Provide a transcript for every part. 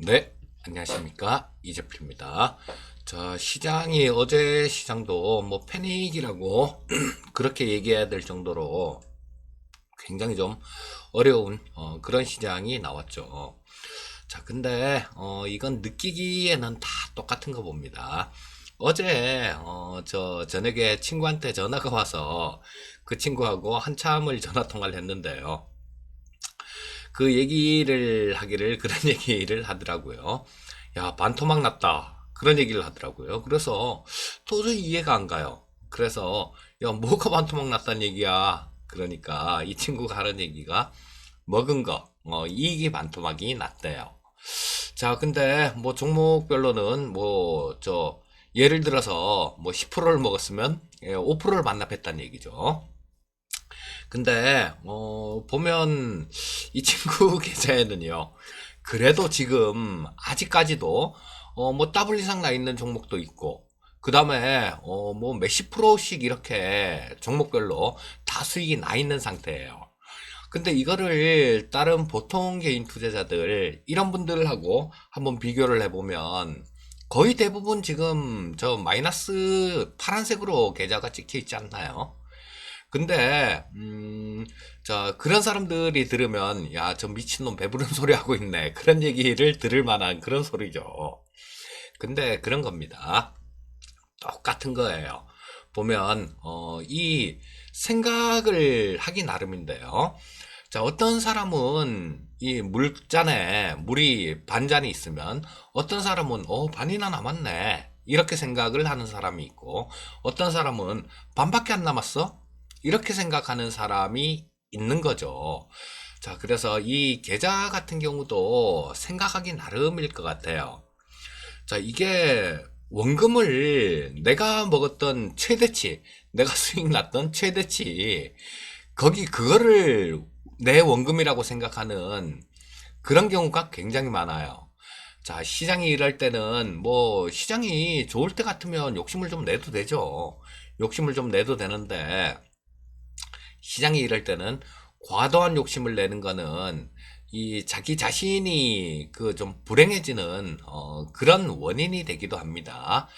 네, 안녕하십니까. 이재필입니다. 자, 시장이 어제 시장도 뭐 패닉이라고 그렇게 얘기해야 될 정도로 굉장히 좀 어려운 그런 시장이 나왔죠. 자, 근데 이건 느끼기에는 다 똑같은 거 봅니다. 어제 저 저녁에 친구한테 전화가 와서 그 친구하고 한참을 전화 통화를 했는데요. 그 얘기를 하기를 그런 얘기를 하더라고요. 야, 반토막 났다. 그런 얘기를 하더라고요. 그래서 도저히 이해가 안 가요. 그래서 야, 뭐가 반토막 났다는 얘기야. 그러니까 이 친구가 하는 얘기가 먹은 거, 이익이 반토막이 났대요. 자, 근데 뭐 종목별로는 뭐 저 예를 들어서 뭐 10%를 먹었으면 5%를 반납했다는 얘기죠. 근데 보면 이 친구 계좌에는요. 그래도 지금 아직까지도 뭐 더블 이상 나 있는 종목도 있고 그 다음에 뭐 몇십 프로씩 이렇게 종목별로 다 수익이 나 있는 상태예요. 근데 이거를 다른 보통 개인 투자자들 이런 분들하고 한번 비교를 해보면 거의 대부분 지금 저 마이너스 파란색으로 계좌가 찍혀 있지 않나요? 근데 자 그런 사람들이 들으면 야 저 미친놈 배부른 소리 하고 있네 그런 얘기를 들을 만한 그런 소리죠. 근데 그런 겁니다. 똑같은 거예요. 보면 이 생각을 하기 나름인데요. 자 어떤 사람은 이 물잔에 물이 반잔이 있으면 어떤 사람은 반이나 남았네 이렇게 생각을 하는 사람이 있고 어떤 사람은 반밖에 안 남았어 이렇게 생각하는 사람이 있는 거죠. 자, 그래서 이 계좌 같은 경우도 생각하기 나름일 것 같아요. 자, 이게 원금을 내가 먹었던 최대치, 내가 수익 났던 최대치, 그거를 내 원금이라고 생각하는 그런 경우가 굉장히 많아요. 자, 시장이 이럴 때는 뭐 시장이 좋을 때 같으면 욕심을 좀 내도 되죠. 욕심을 좀 내도 되는데 시장이 이럴 때는 과도한 욕심을 내는 거는 이 자기 자신이 그 좀 불행해지는 그런 원인이 되기도 합니다.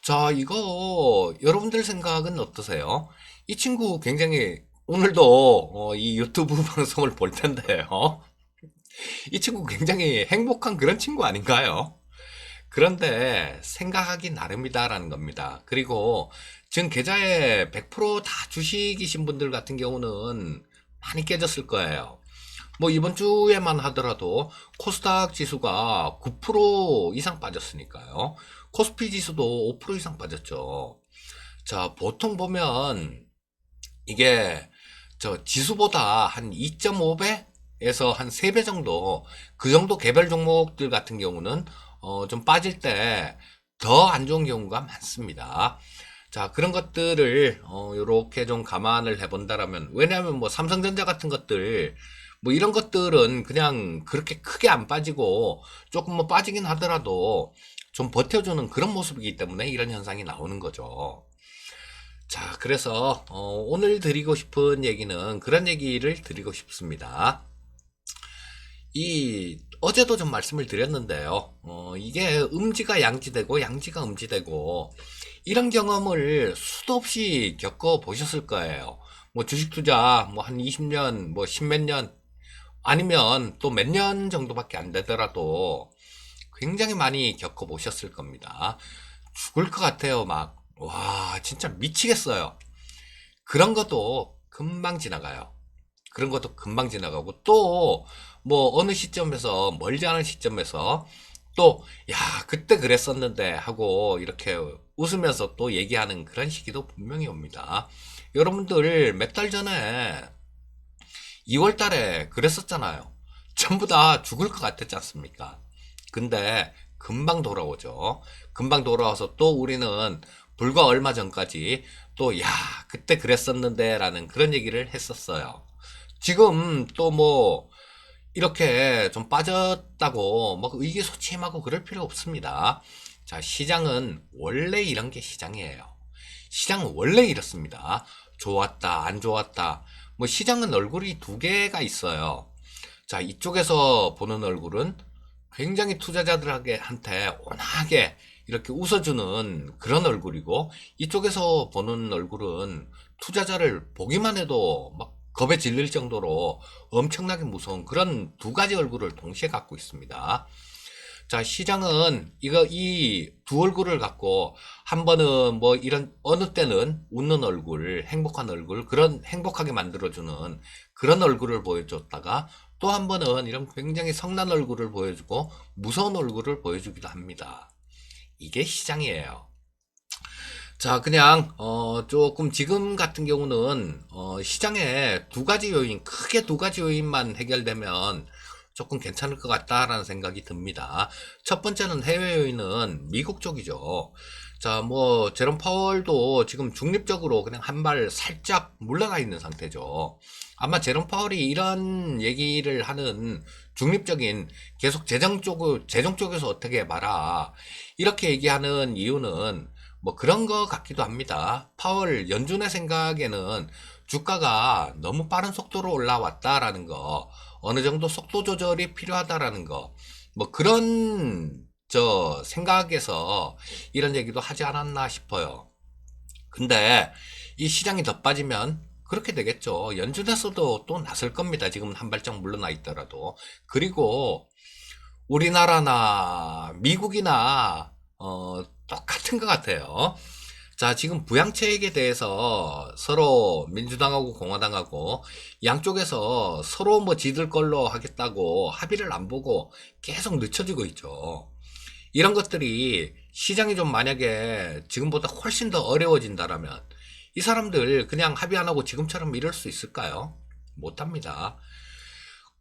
자, 이거 여러분들 생각은 어떠세요? 이 친구 굉장히 오늘도 이 유튜브 방송을 볼 텐데요. 이 친구 굉장히 행복한 그런 친구 아닌가요? 그런데 생각하기 나름이다라는 겁니다. 그리고 지금 계좌에 100%다 주식이신 분들 같은 경우는 많이 깨졌을 거예요. 뭐 이번 주에만 하더라도 코스닥 지수가 9% 이상 빠졌으니까요. 코스피 지수도 5% 이상 빠졌죠. 자, 보통 보면 이게 저 지수보다 한 2.5배에서 한 3배 정도 그 정도 개별 종목들 같은 경우는 좀 빠질 때 더 안 좋은 경우가 많습니다. 자, 그런 것들을 요렇게 좀 감안을 해본다라면 왜냐하면 뭐 삼성전자 같은 것들 뭐 이런 것들은 그냥 그렇게 크게 안 빠지고 조금 뭐 빠지긴 하더라도 좀 버텨주는 그런 모습이기 때문에 이런 현상이 나오는 거죠. 자, 그래서 오늘 드리고 싶은 얘기는 그런 얘기를 드리고 싶습니다. 이 어제도 좀 말씀을 드렸는데요. 이게 음지가 양지되고 양지가 음지되고 이런 경험을 수도 없이 겪어 보셨을 거예요. 뭐 주식 투자 뭐 한 20년, 뭐 십몇 년 아니면 또 몇 년 정도밖에 안 되더라도 굉장히 많이 겪어 보셨을 겁니다. 죽을 것 같아요, 막. 와, 진짜 미치겠어요. 그런 것도 금방 지나가요. 그런 것도 금방 지나가고 또 뭐 어느 시점에서 멀지 않은 시점에서 또 야, 그때 그랬었는데 하고 이렇게 웃으면서 또 얘기하는 그런 시기도 분명히 옵니다. 여러분들 몇 달 전에 2월 달에 그랬었잖아요. 전부 다 죽을 것 같았지 않습니까? 근데 금방 돌아오죠. 금방 돌아와서 또 우리는 불과 얼마 전까지 또, 야, 그때 그랬었는데 라는 그런 얘기를 했었어요. 지금 또 뭐, 이렇게 좀 빠졌다고 뭐 의기소침하고 그럴 필요 없습니다. 자, 시장은 원래 이런 게 시장이에요. 시장은 원래 이렇습니다. 좋았다, 안 좋았다. 뭐 시장은 얼굴이 두 개가 있어요. 자, 이쪽에서 보는 얼굴은 굉장히 투자자들한테 온화하게 이렇게 웃어주는 그런 얼굴이고, 이쪽에서 보는 얼굴은 투자자를 보기만 해도 막 겁에 질릴 정도로 엄청나게 무서운 그런 두 가지 얼굴을 동시에 갖고 있습니다. 자, 시장은 이 두 얼굴을 갖고 한 번은 뭐 이런 어느 때는 웃는 얼굴, 행복한 얼굴, 그런 행복하게 만들어주는 그런 얼굴을 보여줬다가 또 한 번은 이런 굉장히 성난 얼굴을 보여주고 무서운 얼굴을 보여주기도 합니다. 이게 시장이에요. 자, 그냥 조금 지금 같은 경우는 시장에 두 가지 요인, 크게 두 가지 요인만 해결되면 조금 괜찮을 것 같다라는 생각이 듭니다. 첫 번째는 해외 요인은 미국 쪽이죠. 자, 뭐 제롬 파월도 지금 중립적으로 그냥 한 발 살짝 물러나 있는 상태죠. 아마 제롬 파월이 이런 얘기를 하는 중립적인, 계속 재정 쪽에서 어떻게 해봐라 이렇게 얘기하는 이유는 뭐 그런 거 같기도 합니다. 파월 연준의 생각에는 주가가 너무 빠른 속도로 올라왔다라는 거, 어느 정도 속도 조절이 필요하다라는 거, 뭐 그런 생각에서 이런 얘기도 하지 않았나 싶어요. 근데 이 시장이 더 빠지면 그렇게 되겠죠. 연준에서도 또 나설 겁니다. 지금 한 발짝 물러나 있더라도. 그리고 우리나라나 미국이나 똑같은 것 같아요. 자, 지금 부양책에 대해서 서로 민주당하고 공화당하고 양쪽에서 서로 뭐 지들 걸로 하겠다고 합의를 안 보고 계속 늦춰지고 있죠. 이런 것들이 시장이 좀 만약에 지금보다 훨씬 더 어려워진다라면 이 사람들 그냥 합의 안 하고 지금처럼 이럴 수 있을까요? 못합니다.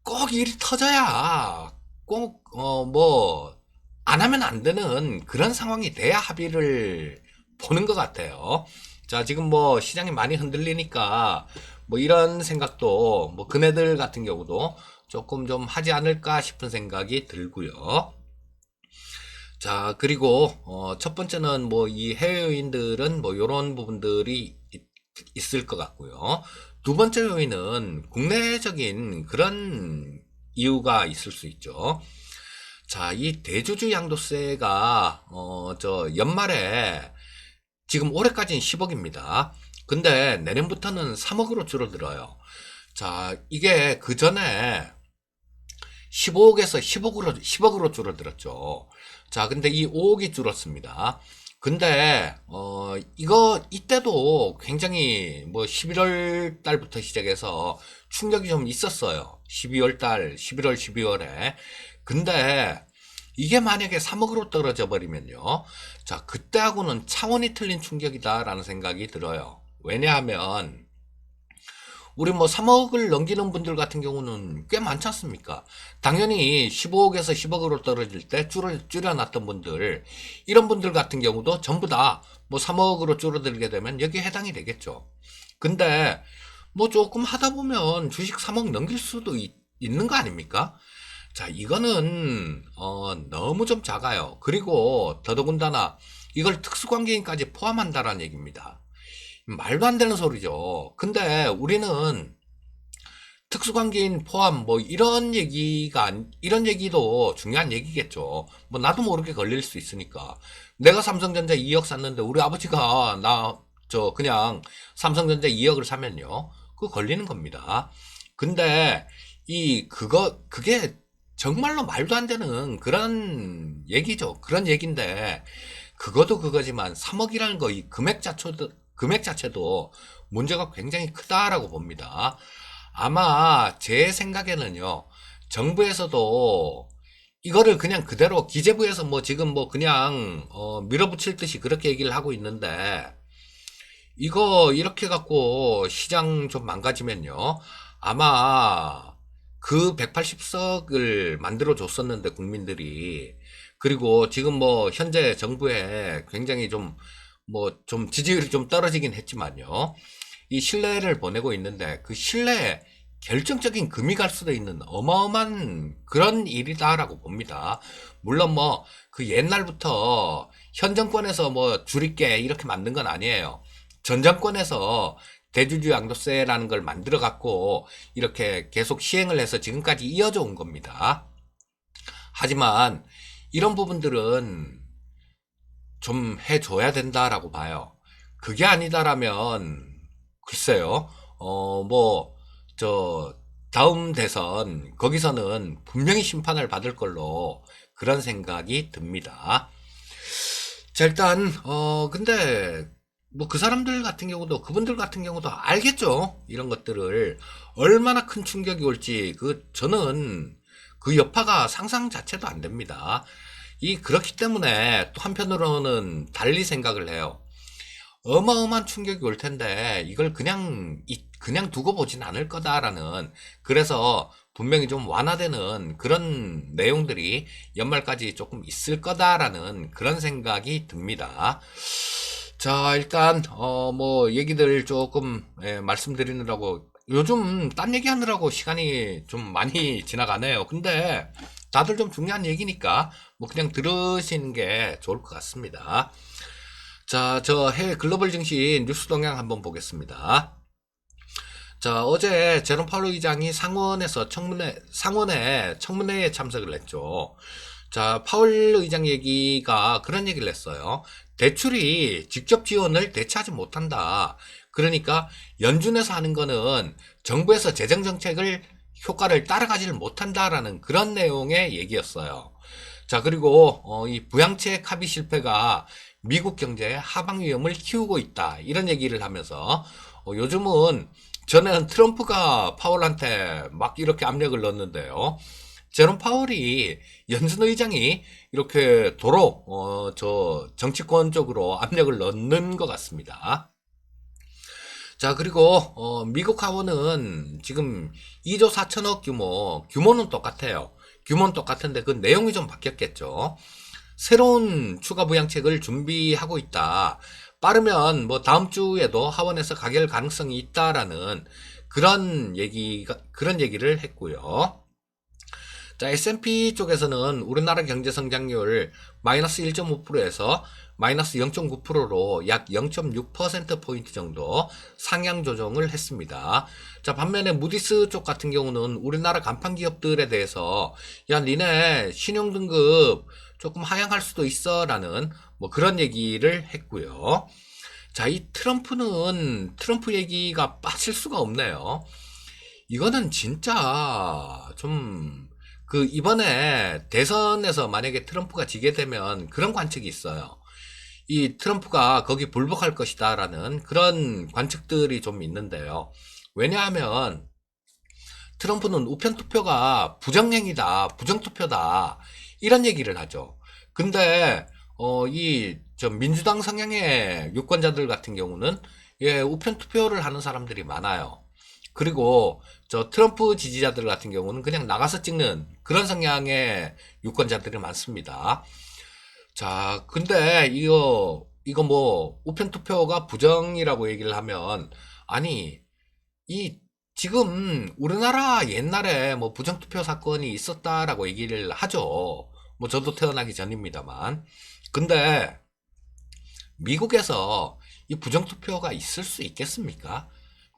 꼭 일이 터져야 꼭 뭐 안 하면 안 되는 그런 상황이 돼야 합의를 보는 것 같아요. 자, 지금 뭐 시장이 많이 흔들리니까 뭐 이런 생각도 뭐 그네들 같은 경우도 조금 좀 하지 않을까 싶은 생각이 들고요. 자, 그리고 첫 번째는 뭐 이 해외 요인들은 뭐 요런 부분들이 있을 것 같고요. 두 번째 요인은 국내적인 그런 이유가 있을 수 있죠. 자, 이 대주주 양도세가 연말에 지금 올해까지는 10억입니다. 근데 내년부터는 3억으로 줄어들어요. 자, 이게 그 전에 15억에서 10억으로 줄어들었죠. 자, 근데 이 5억이 줄었습니다. 근데 이때도 굉장히 뭐 11월 달부터 시작해서 충격이 좀 있었어요. 12월 달, 11월, 12월에. 근데 이게 만약에 3억으로 떨어져 버리면요. 자, 그때하고는 차원이 틀린 충격이다라는 생각이 들어요. 왜냐하면 우리 뭐 3억을 넘기는 분들 같은 경우는 꽤 많지 않습니까? 당연히 15억에서 10억으로 떨어질 때 줄여놨던 분들, 이런 분들 같은 경우도 전부 다 뭐 3억으로 줄어들게 되면 여기에 해당이 되겠죠. 근데 뭐 조금 하다 보면 주식 3억 넘길 수도 있는 거 아닙니까? 자, 이거는 너무 좀 작아요. 그리고 더더군다나 이걸 특수관계인까지 포함한다라는 얘기입니다. 말도 안 되는 소리죠. 근데 우리는 특수관계인 포함 뭐 이런 얘기도 중요한 얘기겠죠. 뭐 나도 모르게 걸릴 수 있으니까. 내가 삼성전자 2억 샀는데 우리 아버지가 그냥 삼성전자 2억을 사면요. 그거 걸리는 겁니다. 근데 그게 정말로 말도 안 되는 그런 얘기죠. 그런 얘기인데 그것도 그거지만 3억이라는 거 이 금액 자체도 문제가 굉장히 크다라고 봅니다. 아마 제 생각에는요, 정부에서도 이거를 그냥 그대로 기재부에서 뭐 지금 뭐 그냥 밀어붙일 듯이 그렇게 얘기를 하고 있는데 이거 이렇게 갖고 시장 좀 망가지면요, 아마 그 180석을 만들어 줬었는데 국민들이, 그리고 지금 뭐 현재 정부에 굉장히 좀 지지율이 좀 떨어지긴 했지만요. 이 신뢰를 보내고 있는데 그 신뢰에 결정적인 금이 갈 수도 있는 어마어마한 그런 일이다라고 봅니다. 물론 뭐 그 옛날부터 현 정권에서 뭐 줄일게 이렇게 만든 건 아니에요. 전 정권에서 대주주 양도세라는 걸 만들어 갖고 이렇게 계속 시행을 해서 지금까지 이어져 온 겁니다. 하지만 이런 부분들은 좀 해줘야 된다라고 봐요. 그게 아니다라면 글쎄요. 저 다음 대선 거기서는 분명히 심판을 받을 걸로 그런 생각이 듭니다. 자, 일단 근데 뭐 그 사람들 같은 경우도 그분들 같은 경우도 알겠죠. 이런 것들을 얼마나 큰 충격이 올지 저는 그 여파가 상상 자체도 안 됩니다. 그렇기 때문에 또 한편으로는 달리 생각을 해요. 어마어마한 충격이 올 텐데 이걸 그냥 두고 보진 않을 거다라는, 그래서 분명히 좀 완화되는 그런 내용들이 연말까지 조금 있을 거다라는 그런 생각이 듭니다. 자, 일단 뭐 얘기들 조금 말씀드리느라고 요즘 딴 얘기하느라고 시간이 좀 많이 지나가네요. 근데 다들 좀 중요한 얘기니까 뭐 그냥 들으시는 게 좋을 것 같습니다. 자, 저 해외 글로벌 증시 뉴스 동향 한번 보겠습니다. 자, 어제 제롬 파월 의장이 상원에 청문회에 참석을 했죠. 자, 파월 의장 얘기가 그런 얘기를 했어요. 대출이 직접 지원을 대체하지 못한다. 그러니까 연준에서 하는 거는 정부에서 재정 정책을 효과를 따라가지를 못한다라는 그런 내용의 얘기였어요. 자, 그리고 이 부양책 합의 실패가 미국 경제의 하방 위험을 키우고 있다. 이런 얘기를 하면서 요즘은 전에는 트럼프가 파월한테 막 이렇게 압력을 넣었는데요. 제롬 파월이 연준 의장이 이렇게 도로 저 정치권 쪽으로 압력을 넣는 것 같습니다. 자, 그리고 미국 하원은 지금 2조 4천억 규모는 똑같아요. 규모는 똑같은데 그 내용이 좀 바뀌었겠죠. 새로운 추가 부양책을 준비하고 있다. 빠르면 뭐 다음 주에도 하원에서 가결 가능성이 있다라는 그런 얘기를 했고요. 자, S&P 쪽에서는 우리나라 경제 성장률 마이너스 1.5%에서 마이너스 0.9%로 약 0.6%포인트 정도 상향 조정을 했습니다. 자, 반면에 무디스 쪽 같은 경우는 우리나라 간판 기업들에 대해서 야, 니네 신용등급 조금 하향할 수도 있어 라는 뭐 그런 얘기를 했고요. 자, 이 트럼프 얘기가 빠질 수가 없네요. 이거는 진짜 좀 이번에 대선에서 만약에 트럼프가 지게 되면 그런 관측이 있어요. 이 트럼프가 거기 불복할 것이다라는 그런 관측들이 좀 있는데요. 왜냐하면 트럼프는 우편 투표가 부정행위다, 부정투표다 이런 얘기를 하죠. 근데 저 민주당 성향의 유권자들 같은 경우는 우편 투표를 하는 사람들이 많아요. 그리고 저 트럼프 지지자들 같은 경우는 그냥 나가서 찍는 그런 성향의 유권자들이 많습니다. 자, 근데 이거 뭐 우편 투표가 부정이라고 얘기를 하면, 아니 이 지금 우리나라 옛날에 뭐 부정투표 사건이 있었다라고 얘기를 하죠. 뭐 저도 태어나기 전입니다만. 근데 미국에서 이 부정투표가 있을 수 있겠습니까?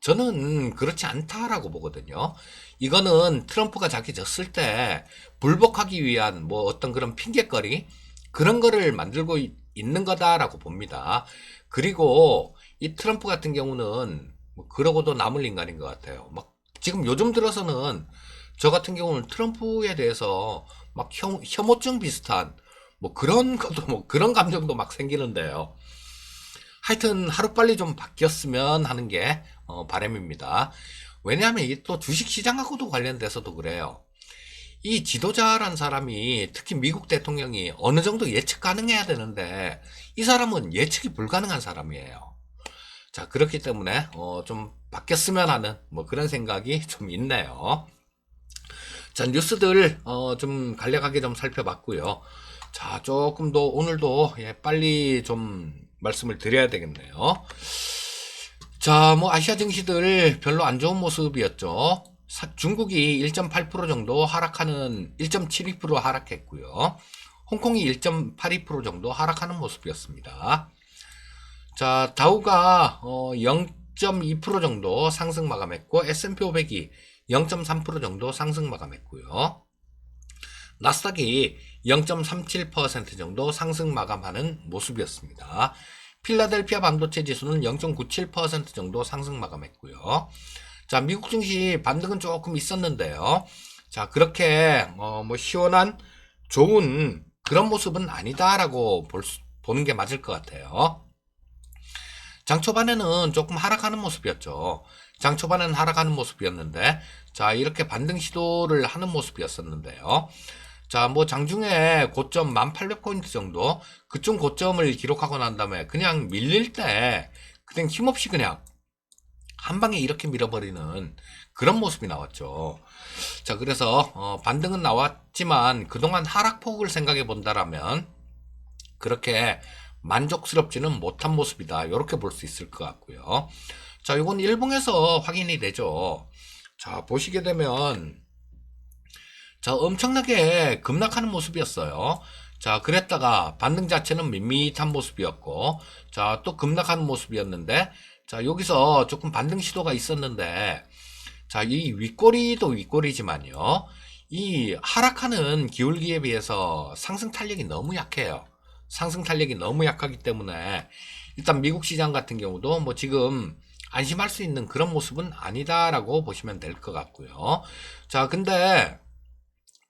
저는 그렇지 않다라고 보거든요. 이거는 트럼프가 자기 졌을 때 불복하기 위한 뭐 어떤 그런 핑계거리 그런 거를 만들고 있는 거다라고 봅니다. 그리고 이 트럼프 같은 경우는 뭐 그러고도 남을 인간인 것 같아요. 막 지금 요즘 들어서는 저 같은 경우는 트럼프에 대해서 막 혐오증 비슷한 뭐 그런 것도 뭐 그런 감정도 막 생기는데요. 하여튼 하루빨리 좀 바뀌었으면 하는 게 바람입니다. 왜냐하면 이게 또 주식시장하고도 관련돼서도 그래요. 이 지도자란 사람이 특히 미국 대통령이 어느 정도 예측 가능해야 되는데 이 사람은 예측이 불가능한 사람이에요. 자, 그렇기 때문에 좀 바뀌었으면 하는 뭐 그런 생각이 좀 있네요. 자, 뉴스들 좀 간략하게 좀 살펴봤고요. 자, 조금 더 오늘도 빨리 좀 말씀을 드려야 되겠네요. 자, 뭐 아시아 증시들 별로 안 좋은 모습이었죠. 중국이 1.8% 정도 하락하는 1.72% 하락했고요. 홍콩이 1.82% 정도 하락하는 모습이었습니다. 자, 다우가 0.2% 정도 상승 마감했고 S&P 500이 0.3% 정도 상승 마감했고요. 나스닥이 0.37% 정도 상승 마감하는 모습이었습니다. 필라델피아 반도체 지수는 0.97% 정도 상승 마감했고요. 자, 미국 증시 반등은 조금 있었는데요. 자, 그렇게 뭐 시원한 좋은 그런 모습은 아니다라고 보는 게 맞을 것 같아요. 장 초반에는 조금 하락하는 모습이었죠. 장 초반에는 하락하는 모습이었는데, 자, 이렇게 반등 시도를 하는 모습이었었는데요. 자, 뭐 장중에 고점 1800포인트 정도, 그쯤 고점을 기록하고 난 다음에 그냥 밀릴 때, 그냥 힘없이 그냥 한 방에 이렇게 밀어버리는 그런 모습이 나왔죠. 자, 그래서 반등은 나왔지만 그동안 하락폭을 생각해 본다라면 그렇게 만족스럽지는 못한 모습이다. 이렇게 볼 수 있을 것 같고요. 자, 이건 일봉에서 확인이 되죠. 자, 보시게 되면 자, 엄청나게 급락하는 모습이었어요. 자, 그랬다가 반등 자체는 밋밋한 모습이었고, 자, 또 급락하는 모습이었는데, 자, 여기서 조금 반등 시도가 있었는데, 자, 이 윗꼬리도 윗꼬리지만요. 이 하락하는 기울기에 비해서 상승 탄력이 너무 약해요. 상승 탄력이 너무 약하기 때문에 일단 미국 시장 같은 경우도 뭐 지금 안심할 수 있는 그런 모습은 아니다라고 보시면 될 것 같고요. 자, 근데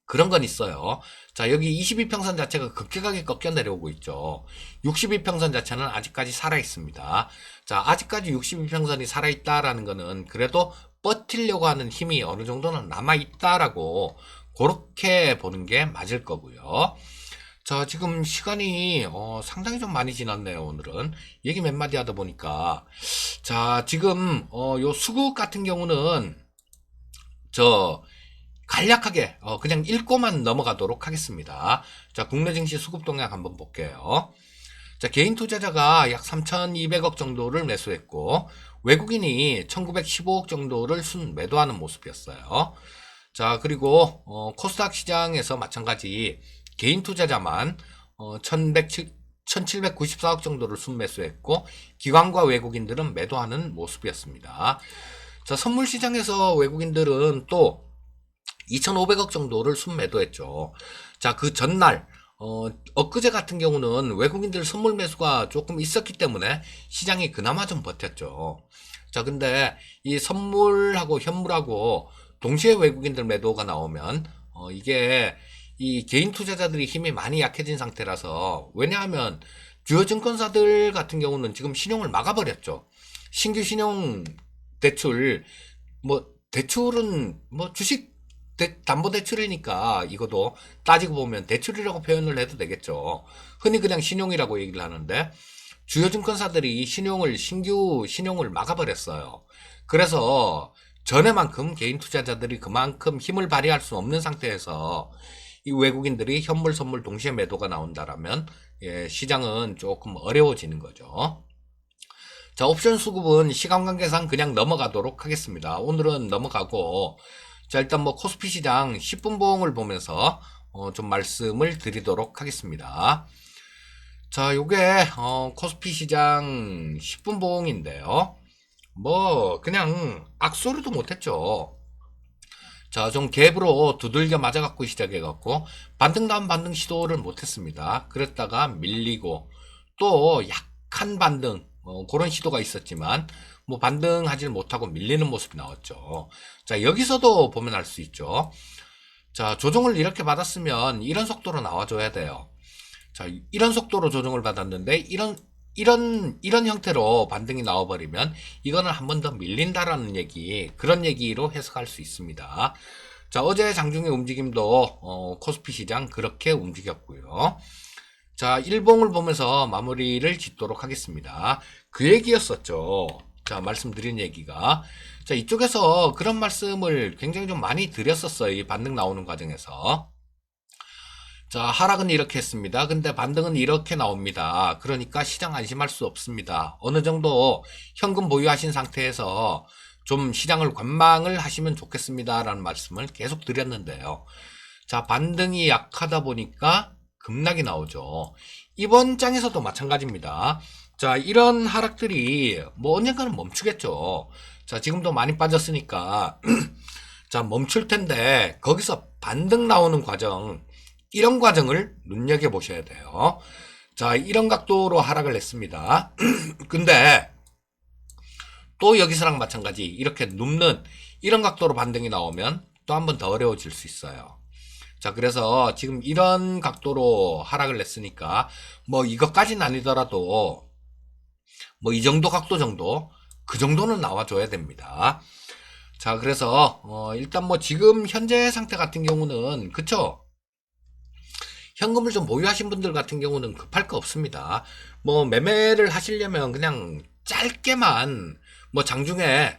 그런 건 있어요. 자, 여기 22평선 자체가 급격하게 꺾여 내려오고 있죠. 62평선 자체는 아직까지 살아 있습니다. 자, 아직까지 62평선이 살아 있다라는 거는 그래도 버티려고 하는 힘이 어느 정도는 남아 있다라고 그렇게 보는 게 맞을 거고요. 자, 지금 시간이 상당히 좀 많이 지났네요. 오늘은 얘기 몇 마디 하다 보니까 자, 지금 요 수급 같은 경우는 저 간략하게 그냥 읽고만 넘어가도록 하겠습니다. 자, 국내 증시 수급 동향 한번 볼게요. 자, 개인 투자자가 약 3,200억 정도를 매수했고 외국인이 1,915억 정도를 순매도하는 모습이었어요. 자, 그리고 코스닥 시장에서 마찬가지 개인 투자자만 1,794억 정도를 순매수했고 기관과 외국인들은 매도하는 모습이었습니다. 자, 선물 시장에서 외국인들은 또 2,500억 정도를 순매도했죠. 자, 그 전날 엊그제 같은 경우는 외국인들 선물 매수가 조금 있었기 때문에 시장이 그나마 좀 버텼죠. 자, 근데 이 선물하고 현물하고 동시에 외국인들 매도가 나오면 이게 이 개인 투자자들이 힘이 많이 약해진 상태라서, 왜냐하면 주요 증권사들 같은 경우는 지금 신용을 막아버렸죠. 신규 신용 대출, 뭐 대출은 뭐 주식 담보대출이니까 이것도 따지고 보면 대출이라고 표현을 해도 되겠죠. 흔히 그냥 신용이라고 얘기를 하는데 주요 증권사들이 신규 신용을 막아버렸어요. 그래서 전에만큼 개인 투자자들이 그만큼 힘을 발휘할 수 없는 상태에서 이 외국인들이 현물 선물 동시에 매도가 나온다라면 시장은 조금 어려워지는 거죠. 자, 옵션 수급은 시간 관계상 그냥 넘어가도록 하겠습니다. 오늘은 넘어가고, 자, 일단 뭐 코스피 시장 10분 봉을 보면서 좀 말씀을 드리도록 하겠습니다. 자, 요게 코스피 시장 10분 봉인데요. 뭐 그냥 악소리도 못했죠. 자, 좀 갭으로 두들겨 맞아갖고 시작해갖고 반등 다음 반등 시도를 못했습니다. 그랬다가 밀리고 또 약한 반등 그런 시도가 있었지만 뭐 반등하지 못하고 밀리는 모습이 나왔죠. 자, 여기서도 보면 알 수 있죠. 자, 조정을 이렇게 받았으면 이런 속도로 나와줘야 돼요. 자, 이런 속도로 조정을 받았는데 이런 형태로 반등이 나와버리면 이거는 한 번 더 밀린다라는 얘기, 그런 얘기로 해석할 수 있습니다. 자, 어제 장중의 움직임도 코스피 시장 그렇게 움직였고요. 자, 일봉을 보면서 마무리를 짓도록 하겠습니다. 그 얘기였었죠. 자, 말씀드린 얘기가. 자, 이쪽에서 그런 말씀을 굉장히 좀 많이 드렸었어요. 이 반등 나오는 과정에서. 자, 하락은 이렇게 했습니다. 근데 반등은 이렇게 나옵니다. 그러니까 시장 안심할 수 없습니다. 어느 정도 현금 보유하신 상태에서 좀 시장을 관망을 하시면 좋겠습니다. 라는 말씀을 계속 드렸는데요. 자, 반등이 약하다 보니까 급락이 나오죠. 이번 장에서도 마찬가지입니다. 자, 이런 하락들이 뭐 언젠가는 멈추겠죠. 자, 지금도 많이 빠졌으니까 자, 멈출 텐데 거기서 반등 나오는 과정, 이런 과정을 눈여겨보셔야 돼요. 자, 이런 각도로 하락을 했습니다. 근데 또 여기서랑 마찬가지 이렇게 눕는 이런 각도로 반등이 나오면 또 한 번 더 어려워질 수 있어요. 자, 그래서 지금 이런 각도로 하락을 냈으니까 뭐 이것까지는 아니더라도 뭐 이 정도 각도 정도 그 정도는 나와줘야 됩니다. 자, 그래서 일단 뭐 지금 현재 상태 같은 경우는 그쵸? 현금을 좀 보유하신 분들 같은 경우는 급할 거 없습니다. 뭐 매매를 하시려면 그냥 짧게만 뭐 장중에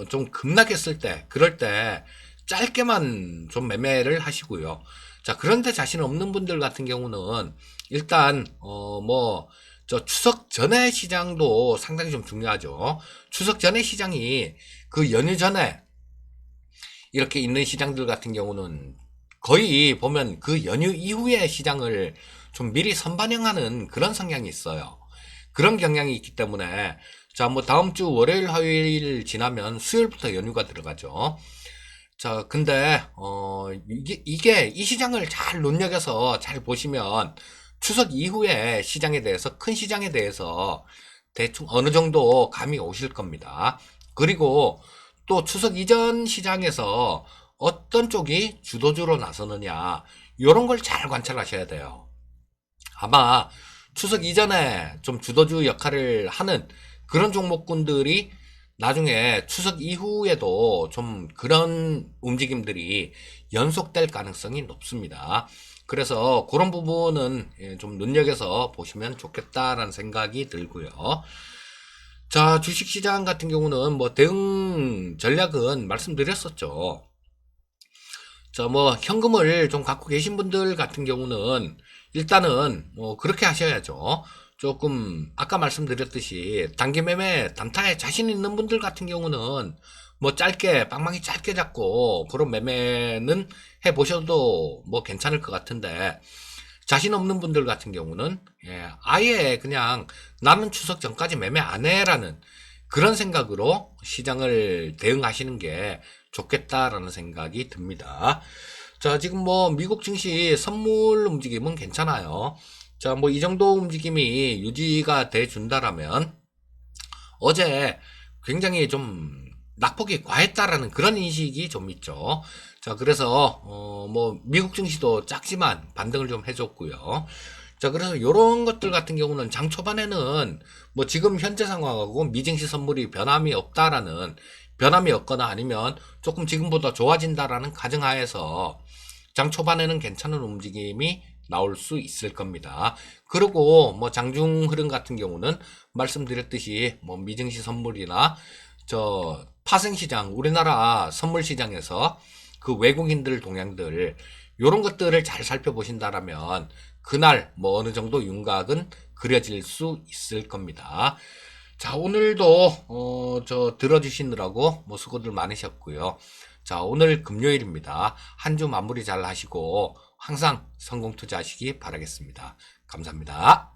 좀 급락했을 때 그럴 때 짧게만 좀 매매를 하시고요. 자, 그런데 자신 없는 분들 같은 경우는 일단 뭐 저 추석 전에 시장도 상당히 좀 중요하죠. 추석 전에 시장이 그 연휴 전에 이렇게 있는 시장들 같은 경우는 거의 보면 그 연휴 이후에 시장을 좀 미리 선반영하는 그런 성향이 있어요. 그런 경향이 있기 때문에 자, 뭐 다음 주 월요일, 화요일 지나면 수요일부터 연휴가 들어가죠. 자, 근데 이게 이 시장을 잘 눈여겨서 잘 보시면 추석 이후에 시장에 대해서 큰 시장에 대해서 대충 어느 정도 감이 오실 겁니다. 그리고 또 추석 이전 시장에서 어떤 쪽이 주도주로 나서느냐 이런 걸 잘 관찰하셔야 돼요. 아마 추석 이전에 좀 주도주 역할을 하는 그런 종목군들이 나중에 추석 이후에도 좀 그런 움직임들이 연속될 가능성이 높습니다. 그래서 그런 부분은 좀 눈여겨서 보시면 좋겠다라는 생각이 들고요. 자, 주식시장 같은 경우는 뭐 대응 전략은 말씀드렸었죠. 자, 뭐 현금을 좀 갖고 계신 분들 같은 경우는 일단은 뭐 그렇게 하셔야죠. 조금 아까 말씀드렸듯이 단기 매매 단타에 자신 있는 분들 같은 경우는 뭐 짧게 빵망이 짧게 잡고 그런 매매는 해 보셔도 뭐 괜찮을 것 같은데 자신 없는 분들 같은 경우는 아예 그냥 나는 추석 전까지 매매 안 해라는 그런 생각으로 시장을 대응하시는 게 좋겠다라는 생각이 듭니다. 자, 지금 뭐 미국 증시 선물 움직임은 괜찮아요. 자, 뭐 이 정도 움직임이 유지가 돼 준다라면 어제 굉장히 좀 낙폭이 과했다라는 그런 인식이 좀 있죠. 자, 그래서 뭐 미국 증시도 작지만 반등을 좀 해줬고요. 자, 그래서 이런 것들 같은 경우는 장 초반에는 뭐 지금 현재 상황하고 미증시 선물이 변함이 없거나 아니면 조금 지금보다 좋아진다라는 가정하에서 장 초반에는 괜찮은 움직임이 나올 수 있을 겁니다. 그리고 뭐 장중 흐름 같은 경우는 말씀드렸듯이 뭐 미증시 선물이나 저 파생시장, 우리나라 선물 시장에서 그 외국인들 동향들 요런 것들을 잘 살펴보신다라면 그날 뭐 어느 정도 윤곽은 그려질 수 있을 겁니다. 자, 오늘도 저 들어주시느라고 뭐 수고들 많으셨고요. 자, 오늘 금요일입니다. 한 주 마무리 잘 하시고 항상 성공 투자하시기 바라겠습니다. 감사합니다.